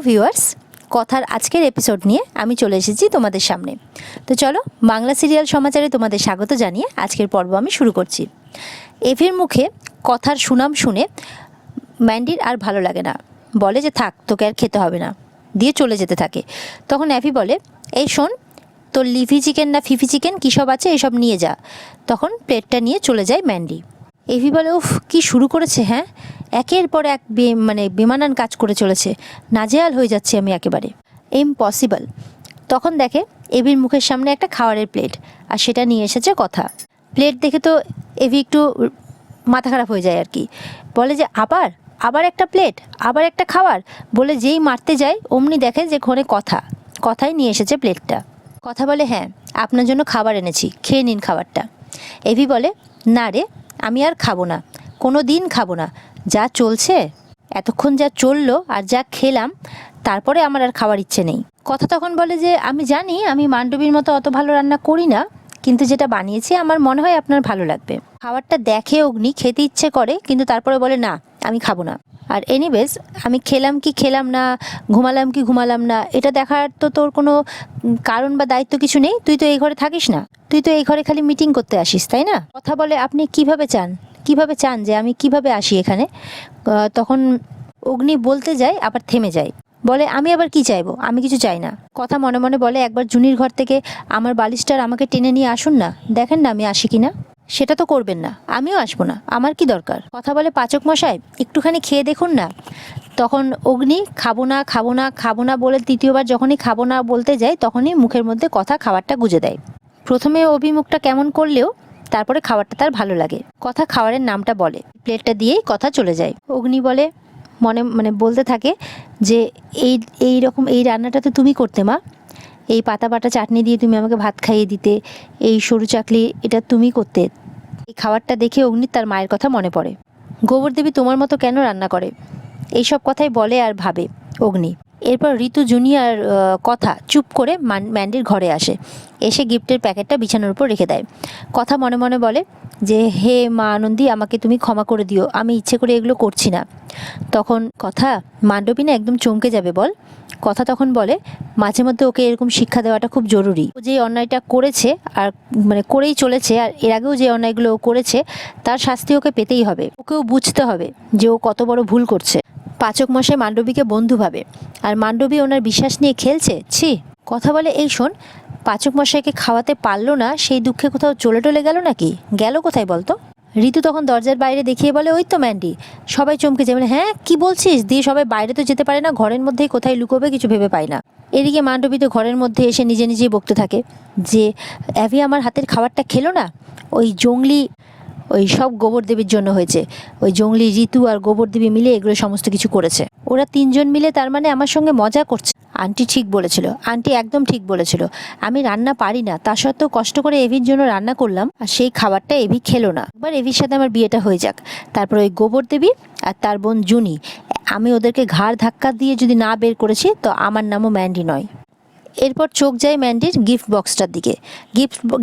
Viewers, কথার আজকের episode নিয়ে আমি চলে এসেছি তোমাদের সামনে। তো চলো, বাংলা সিরিয়াল সমাচারে তোমাদের স্বাগত জানিয়ে আজকের পর্ব আমি শুরু করছি। এভির মুখে কথার সুনাম শুনে ম্যান্ডির আর ভালো লাগে না, বলে যে থাক, তোকে আর খেতে হবে না, দিয়ে চলে যেতে থাকে। তখন অ্যাভি বলে, এই শোন, তোর লিভি চিকেন না ফিফি চিকেন কী সব আছে এসব নিয়ে যা। তখন প্লেটটা নিয়ে চলে যায় ম্যান্ডি। এভি বলে, উফ কি শুরু করেছে, হ্যাঁ, একের পর এক বেমানান কাজ করে চলেছে, নাজেহাল হয়ে যাচ্ছে আমি একেবারে, ইম্পসিবল। তখন দেখে এভির মুখের সামনে একটা খাবারের প্লেট, আর সেটা নিয়ে এসেছে কথা। প্লেট দেখে তো এভি একটু মাথা খারাপ হয়ে যায় আর কি, বলে যে আবার আবার একটা প্লেট, আবার একটা খাবার, বলে যেই মারতে যায় অমনি দেখে যে ঘরে কথাই নিয়ে এসেছে প্লেটটা। কথা বলে, হ্যাঁ, আপনার জন্য খাবার এনেছি, খেয়ে নিন খাবারটা। এভি বলে, না রে, আমি আর খাবো না, কোনো দিন খাবো না, যা চলছে এতক্ষণ, যা চললো আর যা খেলাম, তারপরে আমার আর খাওয়ার ইচ্ছে নেই। কথা তখন বলে যে আমি জানি আমি মান্ডবীর মতো অত ভালো রান্না করি না, কিন্তু যেটা বানিয়েছি আমার মনে হয় আপনার ভালো লাগবে। খাবারটা দেখে অগ্নি খেতে ইচ্ছে করে, কিন্তু তারপরে বলে না, আমি খাবো না। আর এনিওয়েজ, আমি খেলাম কি খেলাম না, ঘুমালাম কি ঘুমালাম না, এটা দেখার তো তোর কোনো কারণ বা দায়িত্ব কিছু নেই। তুই তো এই ঘরে থাকিস না, তুই তো এই ঘরে খালি মিটিং করতে আসিস, তাই না? কথা বলে, আপনি কিভাবে চান যে আমি কিভাবে আসি এখানে? তখন অগ্নি বলতে যায়, আবার থেমে যায়, বলে আমি আবার কি চাইবো, আমি কিছু চাই না। কথা মনে মনে বলে, একবার জুনির ঘর থেকে আমার বালিশটার আমাকে টেনে নিয়ে আসুন না, দেখেন না আমি আসি কিনা। সেটা তো করবেন না, আমিও আসবো না, আমার কি দরকার। কথা বলে, পাচক মশাই একটুখানি খেয়ে দেখুন না। তখন অগ্নি খাবো না খাবো না খাবো না বলে তৃতীয়বার যখনই খাবো না বলতে যায়, তখনই মুখের মধ্যে কথা খাবারটা গুজে দেয়। প্রথমে অভিমুখটা কেমন করলেও তারপরে খাবারটা তার ভালো লাগে। কথা খাবারের নামটা বলে, প্লেটটা দিয়েই কথা চলে যায়। অগ্নি বলে, বলতে থাকে যে এই রান্নাটা তো তুমি করতে মা, এই পাতা বাটা চাটনি দিয়ে তুমি আমাকে ভাত খাইয়ে দিতে, এই সরু চাকলি এটা তুমি করতে। এই খাবারটা দেখে অগ্নির তার মায়ের কথা মনে পড়ে। গোবর দেবী তোমার মতো কেন রান্না করে, এইসব কথাই বলে আর ভাবে অগ্নি। এরপর ঋতু জুনিয়র কথা চুপ করে ম্যান্ডির ঘরে আসে, এসে গিফটের প্যাকেটটা বিছানার উপর রেখে দেয়। কথা মনে মনে বলে যে হে মা আনন্দী, আমাকে তুমি ক্ষমা করে দিও, আমি ইচ্ছে করে এগুলো করছি না। তখন কথা, মান্ডবী না একদম চমকে যাবে বল। কথা তখন বলে, মাঝে মধ্যে ওকে এরকম শিক্ষা দেওয়াটা খুব জরুরি। ও যে অন্যায়টা করেছে আর করেই চলেছে, আর এর আগেও যে অন্যায়গুলো ও করেছে তার শাস্তি ওকে পেতেই হবে। ওকেও বুঝতে হবে যে ও কত বড় ভুল করছে। পাচক মশাই মান্ডবীকে বন্ধু ভাবে, আর মান্ডবী ওনার বিশ্বাস নিয়ে খেলছে, ছি। কথা বলে, এই শোন, পাচক মশাইকে খাওয়াতে পারলো না সেই দুঃখে কোথাও চলে টলে গেল নাকি? গেল কোথায় বলতো? ঋতু তখন দরজার বাইরে দেখিয়ে বলে, ওই তো ম্যান্ডি। সবাই চমকে যায়, হ্যাঁ কি বলছিস, দিয়ে সবাই বাইরে তো যেতে পারে না, ঘরের মধ্যেই কোথায় লুকোবে কিছু ভেবে পায় না। এদিকে মান্ডবী তো ঘরের মধ্যে এসে নিজে নিজেই বকতে থাকে যে অ্যাভি আমার হাতের খাবারটা খেলো না, ওই জঙ্গলি, ওই সব গোবর দেবীর জন্য হয়েছে, ওই জঙ্গলি ঋতু আর গোবর দেবী মিলে এগুলো সমস্ত কিছু করেছে, ওরা তিনজন মিলে তার মানে আমার সঙ্গে মজা করছে। আন্টি ঠিক বলেছিল, আন্টি একদম ঠিক বলেছিল, আমি রান্না পারি না, তা সত্ত্বেও কষ্ট করে এভির জন্য রান্না করলাম, আর সেই খাবারটা এভি খেলো না। একবার এভির সাথে আমার বিয়েটা হয়ে যাক, তারপর ওই গোবর দেবী আর তার বোন জুনি, আমি ওদেরকে ঘাড় ধাক্কা দিয়ে যদি না বের করেছি তো আমার নামও ম্যান্ডি নয়। এরপর চোখ যায় ম্যান্ডির গিফট বক্সটার দিকে।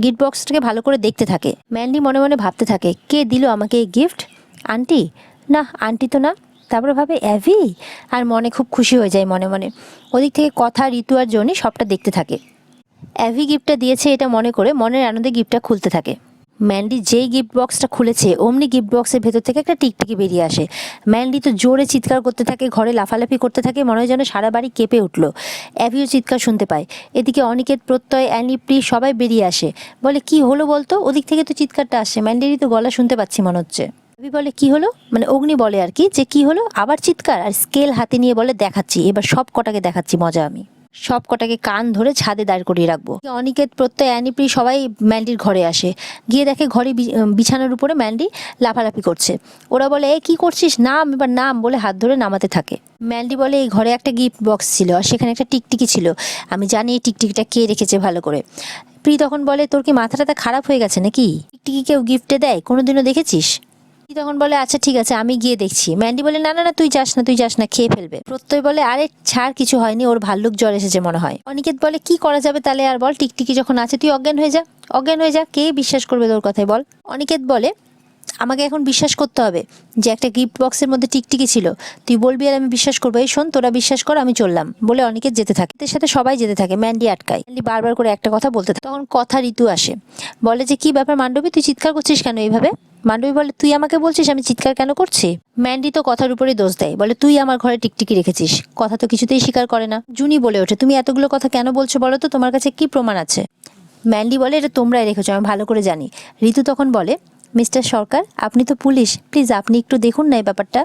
গিফট বক্সটাকে ভালো করে দেখতে থাকে। ম্যান্ডি মনে মনে ভাবতে থাকে, কে দিল আমাকে এই গিফট? আন্টি? না, আন্টি তো না। তারপরে ভাবে অ্যাভি, আর মনে খুব খুশি হয়ে যায় মনে মনে। ওদিক থেকে কথা, ঋতু আর জনি সবটা দেখতে থাকে। অ্যাভি গিফটটা দিয়েছে এটা মনে করে মনের আনন্দে গিফটটা খুলতে থাকে। ম্যান্ডি যেই গিফট বক্সটা খুলেছে অমনি গিফট বক্সের ভেতর থেকে একটা টিকটিকি বেরিয়ে আসে। ম্যান্ডি তো জোরে চিৎকার করতে থাকে, ঘরে লাফালাফি করতে থাকে, মনে হয় যেন সারা বাড়ি কেঁপে উঠল। অ্যাভিও চিৎকার শুনতে পায়। এদিকে অনিকেত, প্রত্যয়, অ্যানি, প্রি সবাই বেরিয়ে আসে, বলে কি হলো বলতো, ওদিক থেকে তো চিৎকারটা আসছে, ম্যান্ডিরই তো গলা শুনতে পাচ্ছি মনে হচ্ছে। অ্যাভি বলে কি হলো, অগ্নি বলে আর কি, যে কি হলো, আবার চিৎকার, আর স্কেল হাতে নিয়ে বলে দেখাচ্ছি, এবার সব কটাকে দেখাচ্ছি মজা, আমি সব কটাকে কান ধরে ছাদে দাঁড় করিয়ে রাখবো। অনিকেত, প্রত্যয়, অ্যানিপ্রি সবাই ম্যান্ডির ঘরে আসে, গিয়ে দেখে ঘরে বিছানার উপরে ম্যান্ডি লাফালাফি করছে। ওরা বলে, এ কি করছিস, নাম, এবার নাম, বলে হাত ধরে নামাতে থাকে। ম্যান্ডি বলে, এই ঘরে একটা গিফট বক্স ছিল আর সেখানে একটা টিকটিকি ছিল, আমি জানি এই টিকটিকিটা কে রেখেছে ভালো করে। প্রি তখন বলে, তোর কি মাথাটা খারাপ হয়ে গেছে নাকি, টিকটিকি কেউ গিফটে দেয়, কোনোদিনও দেখেছিস? তখন বলে, আচ্ছা ঠিক আছে আমি গিয়ে দেখছি। ম্যান্ডি বলে, না না না, তুই যাস না, খেয়ে ফেলবে। প্রত্যয় বলে, আরে ছাড়, কিছু হয়নি, ওর ভাল্লুক জ্বর এসেছে মনে হয়। অনিকেত বলে, কি করা যাবে তাহলে আর বল, টিকটিকি যখন আছে তুই অজ্ঞান হয়ে যা, কে বিশ্বাস করবে তোর কথাই বল। অনিকেত বলে, আমাকে এখন বিশ্বাস করতে হবে যে একটা গিফট বক্সের মধ্যে টিকটিকি ছিল, তুই বলবি আর আমি বিশ্বাস করবো। এই শোন, তোরা বিশ্বাস কর, আমি চললাম বলে অনেকে যেতে থাকে, এর সাথে সবাই যেতে থাকে। ম্যান্ডি আটকায়, ম্যান্ডি বারবার করে একটা কথা বলতে থাকে। তখন কথা ঋতু আসে, বলে যে কি ব্যাপার মান্ডবী, তুই চিৎকার করছিস কেন এইভাবে? মান্ডবী বলে, তুই আমাকে বলছিস আমি চিৎকার কেন করছি? ম্যান্ডি তো কথার উপরেই দোষ দেয়, বলে তুই আমার ঘরে টিকটিকি রেখেছিস। কথা তো কিছুতেই স্বীকার করে না। জুনি বলে ওঠে, তুমি এতগুলো কথা কেন বলছো বলো তো, তোমার কাছে কি প্রমাণ আছে? ম্যান্ডি বলে, এটা তোমরাই রেখেছো, আমি ভালো করে জানি। ঋতু তখন বলে, মিস্টার সরকার, আপনি তো পুলিশ, প্লিজ আপনি একটু দেখুন না এই ব্যাপারটা।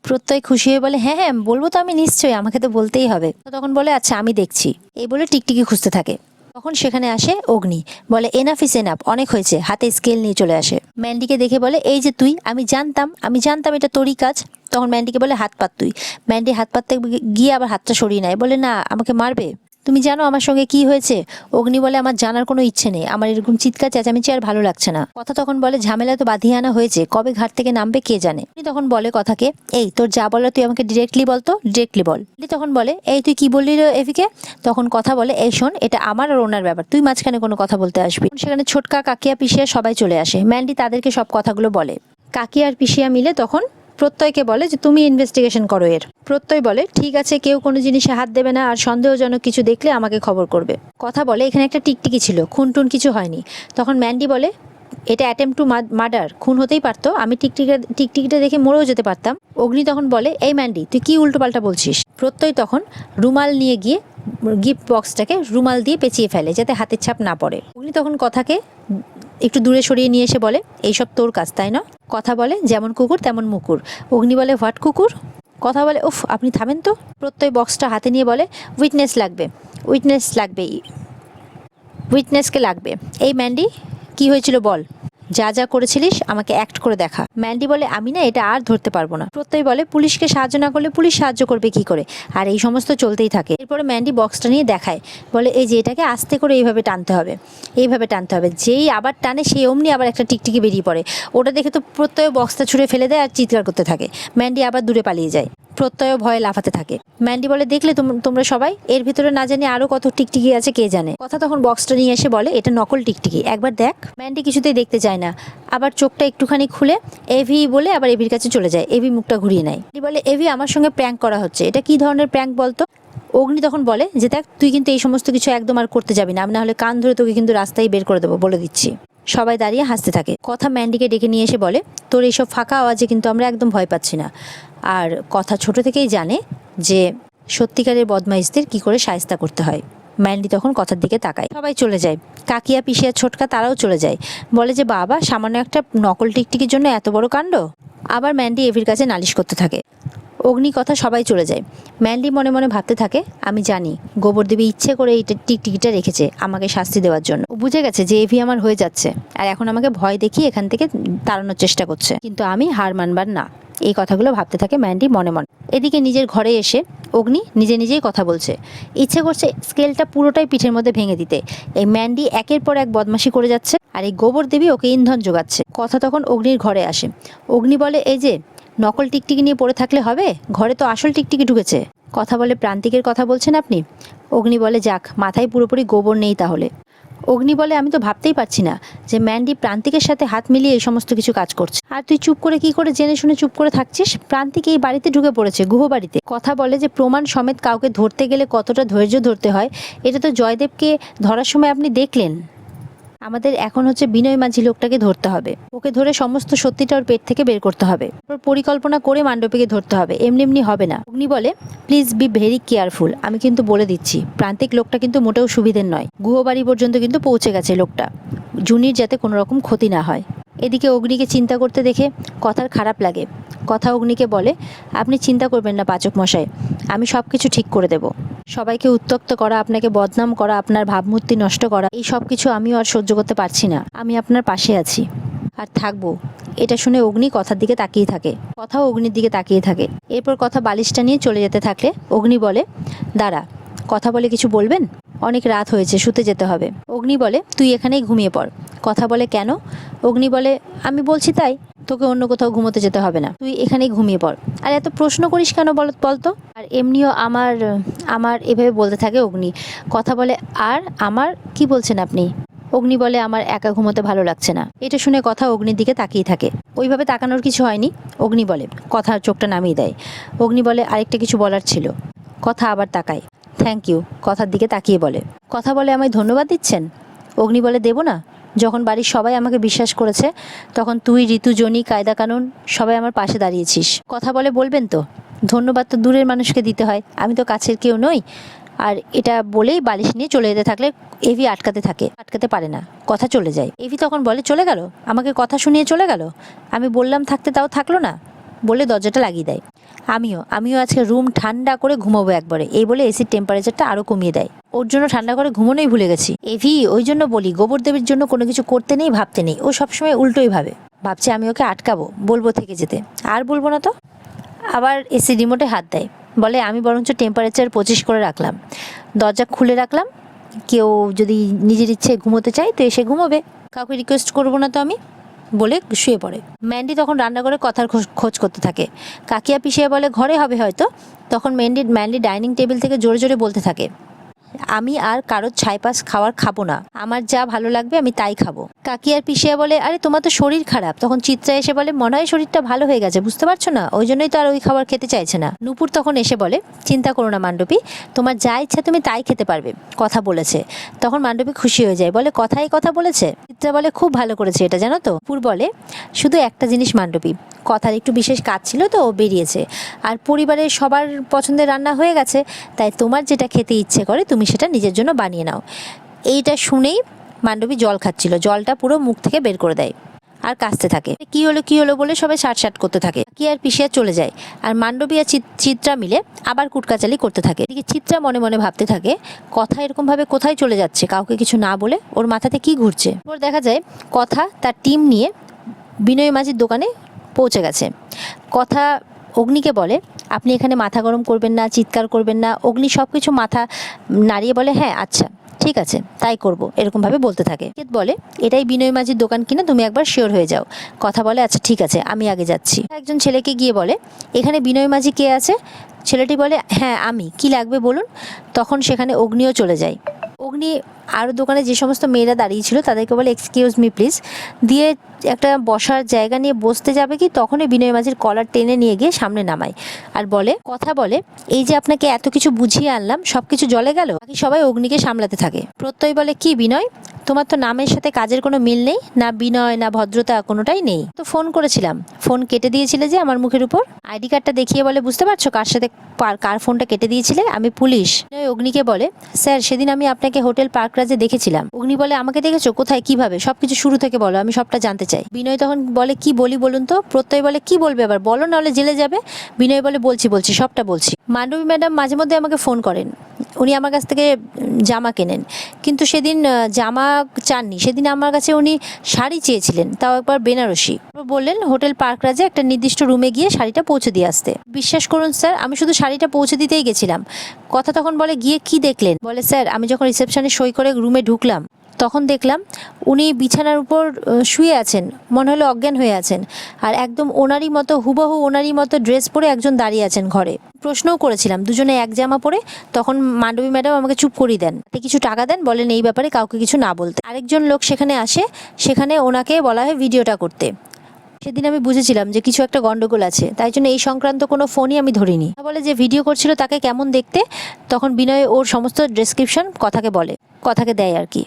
প্রত্যয় খুশি হয়ে বলে, হ্যাঁ হ্যাঁ বলবো তো আমি, নিশ্চয়ই, আমাকে তো বলতেই হবে। তখন বলে, আচ্ছা আমি দেখছি। এই বলে টিকটিকি খুঁজতে থাকে। তখন সেখানে আসে অগ্নি, বলে এনাফ ইস এনাফ, অনেক হয়েছে, হাতে স্কেল নিয়ে চলে আসে। ম্যান্ডিকে দেখে বলে, এই যে তুই, আমি জানতাম এটা তোরই কাজ। তখন ম্যান্ডিকে বলে, হাত পাত তুই। ম্যান্ডি হাত পাততে গিয়ে আবার হাতটা সরিয়ে নেয়, বলে না, আমাকে মারবে। তুমি জানো আমার সঙ্গে কি হয়েছে? অগ্নি বলে, আমার জানার কোনো ইচ্ছে নেই, আমার এরকম চিৎকার চেঁচামেচি আর ভালো লাগছে না। কথা তখন বলে, ঝামেলা তো বাঁধিয়ে আনা হয়েছে, কবে ঘাট থেকে নামবে কে জানে। তখন বলে কথাকে, এই তোর যা বলার তুই আমাকে ডিরেক্টলি বল, তো ডিরেক্টলি বল। তখন বলে, এই তুই কি বললি রে এভিকে? তখন কথা বলে, এই শোন, এটা আমার আর ওনার ব্যাপার, তুই মাঝখানে কোনো কথা বলতে আসবি। সেখানে ছোটকা, কাকিয়া, পিসিয়া সবাই চলে আসে। ম্যান্ডি তাদেরকে সব কথাগুলো বলে। কাকিয়া আর পিসিয়া মিলে তখন প্রত্যয়কে বলে যে তুমি ইনভেস্টিগেশন করো এর। প্রত্যয় বলে, ঠিক আছে, কেউ কোনো জিনিসে হাত দেবে না, আর সন্দেহজনক কিছু দেখলে আমাকে খবর করবে। কথা বলে, এখানে একটা টিকটিকি ছিল, খুন কিছু হয়নি। তখন ম্যান্ডি বলে, এটা অ্যাটেম্প টু মার্ডার, খুন হতেই পারতো, আমি টিকটিকিটা দেখে মরেও যেতে পারতাম। অগ্নি তখন বলে, এই ম্যান্ডি তুই কি উল্টোপাল্টা বলছিস? প্রত্যয় তখন রুমাল নিয়ে গিয়ে গিফট বক্সটাকে রুমাল দিয়ে পেঁচিয়ে ফেলে যাতে হাতের ছাপ না পড়ে। অগ্নি তখন কথাকে একটু দূরে সরিয়ে নিয়ে এসে বলে, এইসব তোর কাজ তাই না? কথা বলে, যেমন কুকুর তেমন মুকুর। অগ্নি বলে, হোয়াট কুকুর? কথা বলে, উফ আপনি থামেন তো। প্রত্যয় বক্সটা হাতে নিয়ে বলে, উইটনেসকে লাগবে। এই ম্যান্ডি, কি হয়েছিল বল, যা যা করেছিলিস আমাকে অ্যাক্ট করে দেখা। ম্যান্ডি বলে, আমি না এটা আর ধরতে পারবো না। প্রত্যয় বলে, পুলিশকে সাহায্য না করলে পুলিশ সাহায্য করবে কি করে? আর এই সমস্ত চলতেই থাকে। এরপরে ম্যান্ডি বক্সটা নিয়ে দেখায়, বলে এই যে এটাকে আস্তে করে এইভাবে টানতে হবে, যেই আবার টানে সেই অমনি আবার একটা টিকটিকি বেরিয়ে পড়ে। ওটা দেখে তো প্রত্যয় বক্সটা ছুঁড়ে ফেলে দেয় আর চিৎকার করতে থাকে। ম্যান্ডি আবার দূরে পালিয়ে যায়। প্রত্যয় ভয়ে লাফাতে থাকে। ম্যান্ডি বলে, দেখলে তোমরা সবাই, এর ভিতরে না জানি আরো কত টিকটিকি আছে কে জানে। কথা তখন বক্সটা নিয়ে এসে বলে, এটা নকল টিকটিকি, একবার দেখ। ম্যান্ডি কিছুতেই দেখতে চায় না, আবার চোখটা একটুখানি খুলে এভি বলে আবার এভির কাছে চলে যায়। এভি মুখটা ঘুরিয়ে নেয়, বলে, এভি আমার সঙ্গে প্র্যাঙ্ক করা হচ্ছে, এটা কি ধরনের প্র্যাঙ্ক বলতো? অগ্নি তখন বলে যে, দেখ তুই কিন্তু এই সমস্ত কিছু একদম আর করতে যাবি না, আমি না হলে কান ধরে তোকে কিন্তু রাস্তায় বের করে দেবো, বলে দিচ্ছি। সবাই দাঁড়িয়ে হাসতে থাকে। কথা ম্যান্ডিকে ডেকে নিয়ে এসে বলে, তোর এইসব ফাঁকা আওয়াজে কিন্তু আমরা একদম ভয় পাচ্ছি না। আর কথা ছোট থেকেই জানে যে সত্যিকারের বদমাইশদের কি করে শায়েস্তা করতে হয়। ম্যান্ডি তখন কথার দিকে তাকায়। সবাই চলে যায়। কাকিয়া, পিসিয়া, ছোটকা তারাও চলে যায়। বলে যে, বাবা, সামান্য একটা নকল টিকটিকির জন্য এত বড় কাণ্ড। আবার ম্যান্ডি এভির কাছে নালিশ করতে থাকে। অগ্নি, কথা সবাই চলে যায়। ম্যান্ডি মনে মনে ভাবতে থাকে, আমি জানি গোবরদেবী ইচ্ছে করে এই টিকটিকিটা রেখেছে আমাকে শাস্তি দেওয়ার জন্য। ও বুঝে গেছে যে এভি আমার হয়ে যাচ্ছে আর এখন আমাকে ভয় দেখিয়ে এখান থেকে তাড়ানোর চেষ্টা করছে, কিন্তু আমি হার মানবার না। এই কথাগুলো ভাবতে থাকে ম্যান্ডি মনে মনে। এদিকে নিজের ঘরে এসে অগ্নি নিজেই কথা বলছে। ইচ্ছে করছে স্কেলটা পুরোটাই পিঠের মধ্যে ভেঙে দিতে। এই ম্যান্ডি একের পর এক বদমাশি করে যাচ্ছে আর এই গোবর দেবী ওকে ইন্ধন যোগাচ্ছে। কথা তখন অগ্নির ঘরে আসে। অগ্নি বলে, এই যে নকল টিকটিকি নিয়ে পড়ে থাকলে হবে, ঘরে তো আসল টিকটিকি ঢুকেছে। কথা বলে, প্রান্তিকের কথা বলছেন আপনি? অগ্নি বলে, যাক, মাথায় পুরোপুরি গোবর নেই তাহলে। অগ্নি বলে, আমি তো ভাবতেই পারছি না যে ম্যান্ডি প্রান্তিকের সাথে হাত মিলিয়ে এই সমস্ত কিছু কাজ করছে, আর তুই চুপ করে কি করে জেনে শুনে চুপ করে থাকছিস? প্রান্তিক এই বাড়িতে ঢুকে পড়েছে, গুহ বাড়িতে। কথা বলে যে, প্রমাণ সমেত কাউকে ধরতে গেলে কতটা ধৈর্য ধরতে হয় এটা তো জয়দেবকে ধরার সময় আপনি দেখলেন। আমাদের এখন হচ্ছে বিনয় মাঝি লোকটাকে ধরতে হবে, ওকে ধরে সমস্ত সত্যিটা ওর পেট থেকে বের করতে হবে, পরিকল্পনা করে মান্ডবীকে ধরতে হবে, এমনি এমনি হবে না। অগ্নি বলে, প্লিজ বি ভেরি কেয়ারফুল, আমি কিন্তু বলে দিচ্ছি প্রান্তিক লোকটা কিন্তু মোটেও সুবিধের নয়, গুহবাড়ি পর্যন্ত কিন্তু পৌঁছে গেছে লোকটা, জুনির যাতে কোনো রকম ক্ষতি না হয়। এদিকে অগ্নিকে চিন্তা করতে দেখে কথার খারাপ লাগে। কথা অগ্নিকে বলে, আপনি চিন্তা করবেন না পাচক মশাই, আমি সব কিছু ঠিক করে দেব। সবাইকে উত্ত্যক্ত করা, আপনাকে বদনাম করা, আপনার ভাবমূর্তি নষ্ট করা, এই সব কিছু আমিও আর সহ্য করতে পারছি না। আমি আপনার পাশে আছি আর থাকবো। এটা শুনে অগ্নি কথার দিকে তাকিয়ে থাকে, কথাও অগ্নির দিকে তাকিয়ে থাকে। এরপর কথা বালিশটা নিয়ে চলে যেতে থাকলে অগ্নি বলে, দাঁড়া, কথা বলে কিছু বলবেন? অনেক রাত হয়েছে, শুতে যেতে হবে। অগ্নি বলে, তুই এখানেই ঘুমিয়ে পড়। কথা বলে, কেন? অগ্নি বলে, আমি বলছি তাই, তোকে অন্য কোথাও ঘুমোতে যেতে হবে না, তুই এখানেই ঘুমিয়ে পড়। আর এত প্রশ্ন করিস কেন বলতো? আর এমনিও আমার এভাবে বলতে থাকে অগ্নি। কথা বলে, আর আমার কি বলছেন আপনি? অগ্নি বলে আমার একা ঘুমোতে ভালো লাগছে না। এটা শুনে কথা অগ্নির দিকে তাকিয়ে থাকে। ওইভাবে তাকানোর কিছু হয়নি, অগ্নি বলে। কথা চোখটা নামিয়ে দেয়। অগ্নি বলে আরেকটা কিছু বলার ছিল। কথা আবার তাকায়। থ্যাংক ইউ কথার দিকে তাকিয়ে বলে। কথা বলে আমায় ধন্যবাদ দিচ্ছেন? অগ্নি বলে দেবো না? যখন বাড়ির সবাই আমাকে বিশ্বাস করেছে তখন তুই, ঋতু, জনি, কায়দা কানুন সবাই আমার পাশে দাঁড়িয়েছিস। কথা বলে বলবেন তো? ধন্যবাদ তো দূরের মানুষকে দিতে হয়, আমি তো কাছের কেউ নই। আর এটা বলেই বালিশ নিয়ে চলে যেতে থাকলে এভি আটকাতে পারে না। কথা চলে যায়। এভি তখন বলে চলে গেল? আমাকে কথা শুনিয়ে চলে গেল? আমি বললাম থাকতে তাও থাকলো না। বলে দরজাটা লাগিয়ে দেয়। আমিও আজকে রুম ঠান্ডা করে ঘুমাবো একবারে, এই বলে এসির টেম্পারেচারটা আরও কমিয়ে দেয়। ওর জন্য ঠান্ডা করে ঘুমোনোই ভুলে গেছি। এভি, ওই জন্য বলি গোবর দেবীর জন্য কোনো কিছু করতে নেই, ভাবতে নেই। ও সবসময় উল্টোই ভাবে। ভাবছে আমি ওকে আটকাবো, বলবো থেকে যেতে। আর বলবো না তো। আবার এসি রিমোটে হাত দেয়। বলে আমি বরঞ্চ টেম্পারেচার 25 করে রাখলাম, দরজা খুলে রাখলাম। কেউ যদি নিজের ইচ্ছে ঘুমোতে চায় তো এসে ঘুমোবে, কাউকে রিকোয়েস্ট করবো না তো আমি, বলে শুয়ে পড়ে। ম্যান্ডি তখন রান্নাঘরে কথার খোঁজ করতে থাকে। কাকিয়া পিসিয়া বলে ঘরে হবে হয়তো। তখন ম্যান্ডি ডাইনিং টেবিল থেকে জোরে জোরে বলতে থাকে, আমি আর কারোর ছাইপাস খাবো না, আমার যা ভালো লাগবে আমি তাই খাবো। কাকি আর পিসিয়া বলে আরে তোমার তো শরীর খারাপ। তখন চিত্রা এসে বলে মনে হয় শরীরটা ভালো হয়ে গেছে, বুঝতে পারছো না, ওই জন্যই তো আর ওই খাবার খেতে চাইছে না। নূপুর তখন এসে বলে চিন্তা করো না মান্ডবী, তোমার যা ইচ্ছা তুমি তাই খেতে পারবে, কথা বলেছে। তখন মান্ডবী খুশি হয়ে যায়, বলে কথা বলেছে? চিত্রা বলে খুব ভালো করেছে এটা, জানো তো। নূপুর বলে শুধু একটা জিনিস মান্ডবী, কথার একটু বিশেষ কাজ ছিল তো ও বেরিয়েছে, আর পরিবারের সবার পছন্দের রান্না হয়ে গেছে, তাই তোমার যেটা খেতে ইচ্ছে করে তুমি সেটা নিজের জন্য বানিয়ে নাও। এইটা শুনেই মান্ডবী জল খাচ্ছিল, জলটা পুরো মুখ থেকে বের করে দেয় আর কাঁচতে থাকে। কি হলো বলে সবাই শাট করতে থাকে। কি আর পিসিয়া চলে যায়, আর মান্ডবী আর চিত্রা মিলে আবার কুটকাচালি করতে থাকে। এদিকে চিত্রা মনে মনে ভাবতে থাকে কথা এরকম ভাবে কোথায় চলে যাচ্ছে, কাউকে কিছু না বলে, ওর মাথাতে কি ঘুরছে। ওর দেখা যায় কথা তার টিম নিয়ে বিনয় মাঝির দোকানে পৌঁছে গেছে। কথা অগ্নিকে বলে আপনি এখানে মাথা গরম করবেন না, চিৎকার করবেন না। অগ্নি সব কিছু মাথা নাড়িয়ে বলে হ্যাঁ আচ্ছা ঠিক আছে তাই করব, এরকমভাবে বলতে থাকে। বলে এটাই বিনয় মাঝির দোকান কিনা, তুমি একবার শিওর হয়ে যাও। কথা বলে আচ্ছা ঠিক আছে আমি আগে যাচ্ছি। একজন ছেলেকে গিয়ে বলে এখানে বিনয় মাঝি কে আছে? ছেলেটি বলে হ্যাঁ আমি, কি লাগবে বলুন। তখন সেখানে অগ্নিও চলে যায়। অগ্নি আরও দোকানে যে সমস্ত মেয়েরা দাঁড়িয়ে ছিল তাদেরকে বলে এক্সকিউজ মি প্লিজ, দিয়ে একটা বসার জায়গা নিয়ে বসতে যাবে কি তখনই বিনয় মাঝির কলার টেনে নিয়ে গিয়ে সামনে নামায় আর বলে কথা বলে এই যে আপনাকে এত কিছু বুঝিয়ে আনলাম সব কিছু জলে গেল। বাকি সবাই অগ্নিকে সামলাতে থাকে। প্রত্যয় বলে কি বিনয়, তোমার তো নামের সাথে কাজের কোনো মিল নেই, না বিনয় না ভদ্রতা কোনোটাই নেই। তো ফোন করেছিলাম, ফোন কেটে দিয়েছিলে যে আমার মুখের উপর। আইডি কার্ডটা দেখিয়ে বলে বুঝতে পারছো কার সাথে কার ফোনটা কেটে দিয়েছিলে? আমি পুলিশ। অগ্নিকে বলে স্যার সেদিন আমি আপনাকে হোটেল পার্করাজে দেখেছিলাম। অগ্নি বলে আমাকে দেখেছো কোথায়, কিভাবে, সবকিছু শুরু থেকে বলো, আমি সবটা জানতে চাই। বিনয় তখন বলে কি বলি বলুন তো। প্রত্যয় বলে কি বলবে আবার, বলো নাহলে জেলে যাবে। বিনয় বলে বলছি সবটা বলছি। মান্ডবী ম্যাডাম মাঝে মধ্যে আমাকে ফোন করেন, উনি আমার কাছ থেকে জামা কেনেন, কিন্তু সেদিন জামা চাননি, সেদিন আমার কাছে উনি শাড়ি চেয়েছিলেন, তাও একবার বেনারসি। বললেন হোটেল পার্করাজে একটা নির্দিষ্ট রুমে গিয়ে শাড়িটা পৌঁছে দিয়ে আসতে। বিশ্বাস করুন স্যার আমি শুধু শাড়িটা পৌঁছে দিতেই গেছিলাম। কথা তখন বলে গিয়ে কি দেখলেন? বলে স্যার আমি যখন রিসেপশনে সই করে রুমে ঢুকলাম তখন দেখলাম উনি বিছানার উপর শুয়ে আছেন, মনে হলো অজ্ঞান হয়ে আছেন, আর একদম ওনারই মতো হুবহু ওনারই মতো ড্রেস পরে একজন দাঁড়িয়ে আছেন ঘরে। প্রশ্নও করেছিলাম দুজনে এক জামা পরে, তখন মান্ডবী ম্যাডাম আমাকে চুপ করিয়ে দেন, কিছু টাকা দেন, বলেন এই ব্যাপারে কাউকে কিছু না বলতে। আরেকজন লোক সেখানে আসে, সেখানে ওনাকে বলা হয় ভিডিওটা করতে। সেদিন আমি বুঝেছিলাম যে কিছু একটা গন্ডগোল আছে, তাই জন্য এই সংক্রান্ত কোনো ফোনই আমি ধরিনি। বলে যে ভিডিও করছিল তাকে কেমন দেখতে, তখন বিনয় ওর সমস্ত ডেসক্রিপশন কথাকে দেয় আর কি।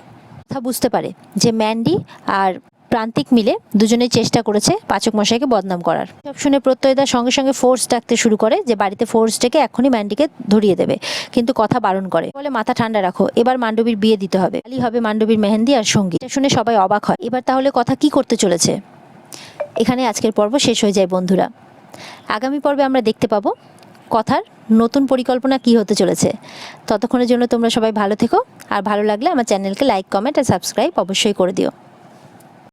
কথা বুঝতে পারে যে ম্যান্ডি আর প্রান্তিক মিলে দুজনেই চেষ্টা করেছে পাচক মশাইকে বদনাম করার। সব শুনে প্রত্যয়দার সঙ্গে সঙ্গে ফোর্স ডাকতে শুরু করে যে বাড়িতে ফোর্স ডেকে এখনই ম্যান্ডিকে ধরিয়ে দেবে, কিন্তু কথা বারণ করে, বলে মাথা ঠান্ডা রাখো, এবার মান্ডবীর বিয়ে দিতে হবে, খালি হবে মান্ডবীর মেহেন্দি আর সঙ্গীত। এটা শুনে সবাই অবাক হয়, এবার তাহলে কথা কি করতে চলেছে। এখানে আজকের পর্ব শেষ হয়ে যায় বন্ধুরা। আগামী পর্বে আমরা দেখতে পাবো কথার নতুন পরিকল্পনা কি হতে চলেছে। ততক্ষণের জন্য তোমরা সবাই ভালো থেকো, আর ভালো লাগলে আমার চ্যানেলকে লাইক কমেন্ট আর সাবস্ক্রাইব অবশ্যই করে দিও।